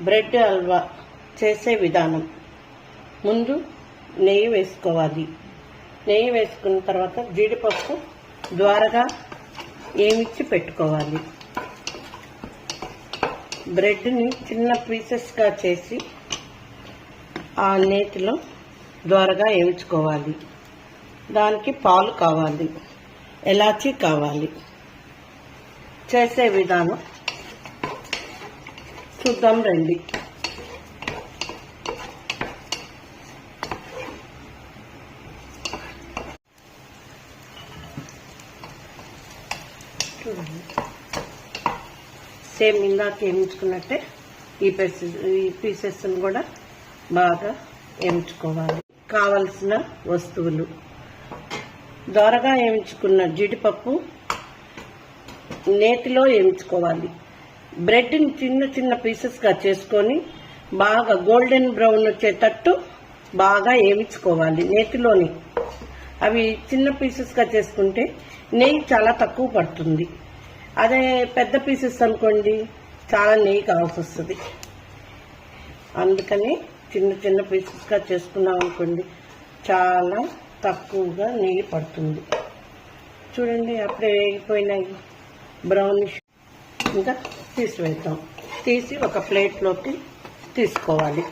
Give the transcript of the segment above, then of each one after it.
Bread halwa చేసే విధానం. ముందు నెయ్యి వేసుకోవాలి. నెయ్యి వేసుకున్న తర్వాత జీడిపప్పు ద్వారగా ఏమిచ్చి పెట్టుకోవాలి. బ్రెడ్ని చిన్న పీసెస్గా చేసి ఆ నేతిలో ద్వారగా వేయించుకోవాలి. దానికి పాలు కావాలి, ఎలాచీ కావాలి. చేసే విధానం చూద్దాం రండి. చూడండి, సేమ్ ఇందాక వేయించుకున్నట్టే ఈ పీసెస్ని కూడా బాగా వేయించుకోవాలి. కావలసిన వస్తువులు: దోరగా వేయించుకున్న జీడిపప్పు నేతిలో వేయించుకోవాలి. బ్రెడ్ని చిన్న చిన్న పీసెస్గా చేసుకొని బాగా గోల్డెన్ బ్రౌన్ వచ్చేటట్టు బాగా వేయించుకోవాలి నేతిలోని. అవి చిన్న పీసెస్గా చేసుకుంటే నెయ్యి చాలా తక్కువ పడుతుంది. అదే పెద్ద పీసెస్ అనుకోండి చాలా నెయ్యి కావాల్సి వస్తుంది. అందుకని చిన్న చిన్న పీసెస్గా చేసుకున్నాం అనుకోండి చాలా తక్కువగా నెయ్యి పడుతుంది. చూడండి, అప్పుడే వేగిపోయినాయి బ్రౌనిష్. ఇంకా తీసివేద్దాం. తీసి ఒక ప్లేట్లోకి తీసుకోవాలి.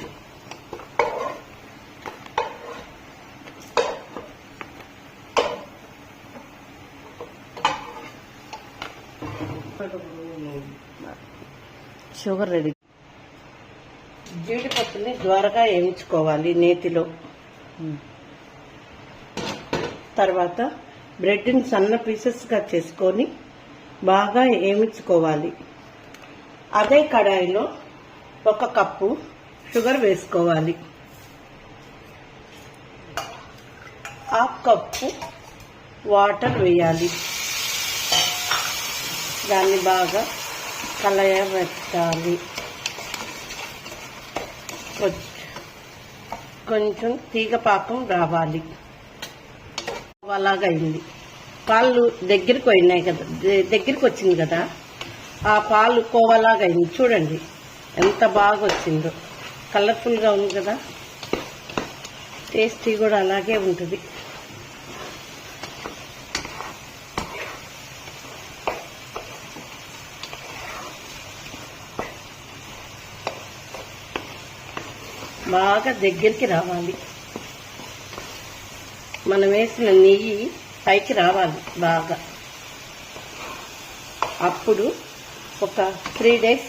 Sugar ready. జీడిపప్పుని ద్వారగా వేయించుకోవాలి నేతిలో. తర్వాత బ్రెడ్ని సన్న పీసెస్గా చేసుకొని బాగా వేయించుకోవాలి. అదే కడాయిలో 1 కప్పు షుగర్ వేసుకోవాలి. 1/2 కప్పు వాటర్ వేయాలి. దాన్ని బాగా కలయబెట్టాలి. కొంచెం తీగ పాకం రావాలి. అలాగా అయింది. పాలు దగ్గరికి పోయినాయి కదా, దగ్గరికి వచ్చింది కదా, ఆ పాలు కోవలాగా అయింది. చూడండి ఎంత బాగా వచ్చిందో. కలర్ఫుల్గా ఉంది కదా. టేస్టీ కూడా అలాగే ఉంటుంది. బాగా దగ్గరికి రావాలి. మనం వేసిన నెయ్యి పైకి రావాలి బాగా. అప్పుడు ఒక 3 days